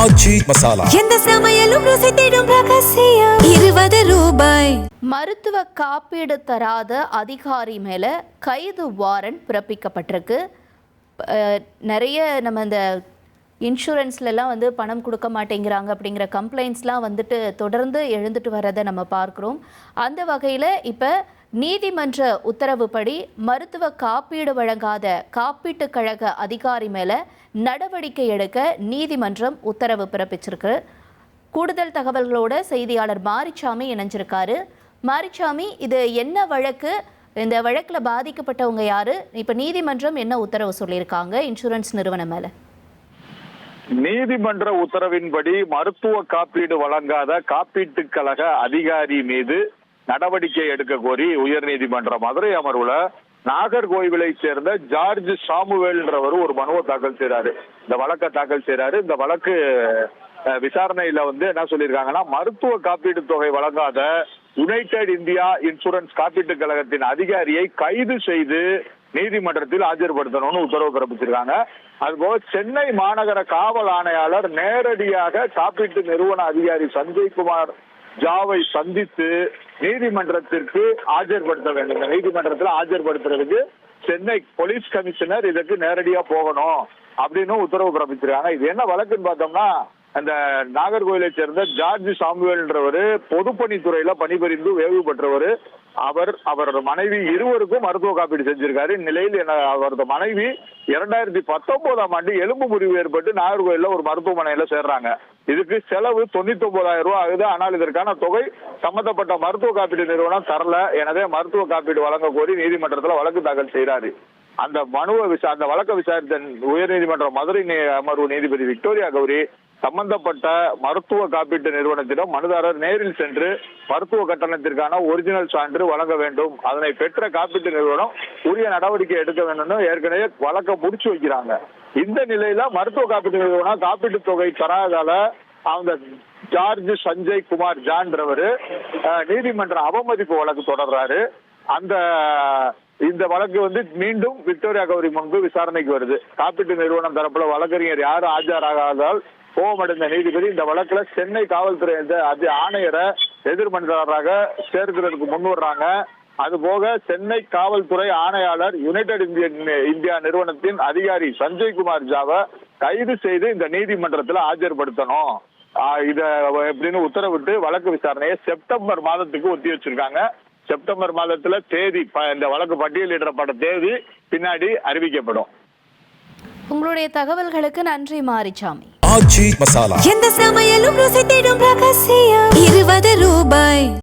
ஆச்சி மசாலா. எந்த சமையலும் ருசி தேடும் ரகசியம். 20 ரூபாய். மருத்துவ காப்பீடு தராத அதிகாரி மேல கைது வாரண்ட் பிறப்பிக்கப்பட்டிருக்கு. நிறைய நம்ம இந்த இன்சூரன்ஸ்லாம் பணம் கொடுக்க மாட்டேங்கிறாங்க அப்படிங்கிற கம்ப்ளைண்ட்ஸ்லாம் தொடர்ந்து எழுந்துட்டு வரதை நம்ம பார்க்குறோம். அந்த வகையில் இப்போ நீதிமன்ற உத்தரவுப்படி மருத்துவ காப்பீடு வழங்காத காப்பீட்டுக் கழக அதிகாரி மேலே நடவடிக்கை எடுக்க நீதிமன்றம் உத்தரவு பிறப்பிச்சிருக்கு. கூடுதல் தகவல்களோட செய்தியாளர் மாரிச்சாமி இணைஞ்சிருக்காரு. மாரிச்சாமி, இது என்ன வழக்கு? இந்த வழக்கில் பாதிக்கப்பட்டவங்க யாரு? இப்போ நீதிமன்றம் என்ன உத்தரவு சொல்லியிருக்காங்க இன்சூரன்ஸ் நிறுவனம் மேலே? நீதிமன்ற உத்தரவின்படி மருத்துவ காப்பீடு வழங்காத காப்பீட்டுக் கழக அதிகாரி மீது நடவடிக்கை எடுக்க கோரி உயர்நீதிமன்ற மதுரை அமர்வுல நாகர்கோவிலை சேர்ந்த ஜார்ஜ் சாமுவேல்ன்றவர் ஒரு மனுவை தாக்கல் செய்யறாரு. இந்த வழக்கை தாக்கல் செய்யறாரு. இந்த வழக்கு விசாரணையில என்ன சொல்லியிருக்காங்கன்னா, மருத்துவ காப்பீடு தொகை வழங்காத யுனைடெட் இந்தியா இன்சூரன்ஸ் காப்பீட்டு கழகத்தின் அதிகாரியை கைது செய்து நீதிமன்றத்தில் ஆஜர்படுத்தணும்னு உத்தரவு பிறப்பிச்சிருக்காங்க. அதுபோக சென்னை மாநகர காவல் ஆணையாளர் நேரடியாக காப்பீட்டு நிறுவன அதிகாரி சஞ்சய்குமார் ஜாவை சந்தித்து நீதிமன்றத்திற்கு ஆஜர்படுத்த வேண்டும். இந்த நீதிமன்றத்தில் ஆஜர்படுத்துறதுக்கு சென்னை போலீஸ் கமிஷனர் இதற்கு நேரடியா போகணும் அப்படின்னு உத்தரவு பிறப்பிச்சிருக்காங்க. இது என்ன வழக்குன்னு பார்த்தோம்னா, அந்த நாகர்கோவிலை சேர்ந்த ஜார்ஜ் சாமுவேல்ன்றவர் பொதுப்பணித்துறையில பணிபுரிந்து ஓய்வு பெற்றவர். அவரது மனைவி இருவருக்கும் மருத்துவ காப்பீடு செஞ்சிருக்காரு. இந்நிலையில் அவரது மனைவி 2019ஆம் ஆண்டு எலும்பு முறிவு ஏற்பட்டு நாகர்கோவில்ல ஒரு மருத்துவமனையில சேர்றாங்க. இதுக்கு செலவு 99,000 ரூபாய் ஆகுது. ஆனால் இதற்கான தொகை சம்பந்தப்பட்ட மருத்துவ காப்பீடு நிறுவனம் தரல. எனவே மருத்துவ காப்பீடு வழங்க கோரி நீதிமன்றத்தில் வழக்கு தாக்கல் செய்கிறாரு. அந்த அந்த வழக்கை விசாரித்த உயர்நீதிமன்ற மதுரை அமர்வு நீதிபதி விக்டோரியா கௌரி சம்பந்தப்பட்ட மருத்துவ காப்பீட்டு நிறுவனத்திடம் மனுதாரர் நேரில் சென்று மருத்துவ கட்டணத்திற்கான ஒரிஜினல் சான்று வழங்க வேண்டும், அதனை பெற்ற காப்பீட்டு நிறுவனம் உரிய நடவடிக்கை எடுக்க வேண்டும்னு ஏற்கனவே வழக்கை முடிச்சு வைக்கிறாங்க. இந்த நிலையில மருத்துவ காப்பீட்டு நிறுவனம் காப்பீட்டு தொகை தராதால அவங்க ஜார்ஜ் சஞ்சய் குமார் ஜான்றவர் நீதிமன்ற அவமதிப்பு வழக்கு தொடர்றாரு. இந்த வழக்கு மீண்டும் விக்டோரியா கௌரி முன்பு விசாரணைக்கு வருது. காப்பீட்டு நிறுவனம் தரப்புல வழக்கறிஞர் யாரும் ஆஜராகாதால் கோபமடைந்த நீதிபதி இந்த வழக்குல சென்னை காவல்துறை ஆணையரை எதிர்மனுதாரராக சேர்க்கிறதுக்கு முன் வர்றாங்க. அதுபோக சென்னை காவல்துறை ஆணையாளர் யுனைடெட் இந்தியா நிறுவனத்தின் அதிகாரி சஞ்சய்குமார் ஜாவை கைது செய்து இந்த நீதிமன்றத்தில் ஆஜர்படுத்தணும் இத எப்படின்னு உத்தரவிட்டு வழக்கு விசாரணையை செப்டம்பர் மாதத்துக்கு ஒத்தி வச்சிருக்காங்க. செப்டம்பர் மாதத்துல தேதி, இந்த வழக்கு பட்டியலிடப்பட்ட தேதி பின்னாடி அறிவிக்கப்படும். உங்களுடைய தகவல்களுக்கு நன்றி மாரிச்சாமி. ஆச்சி மசாலா. எந்த சமையலும் ருசி தேடும்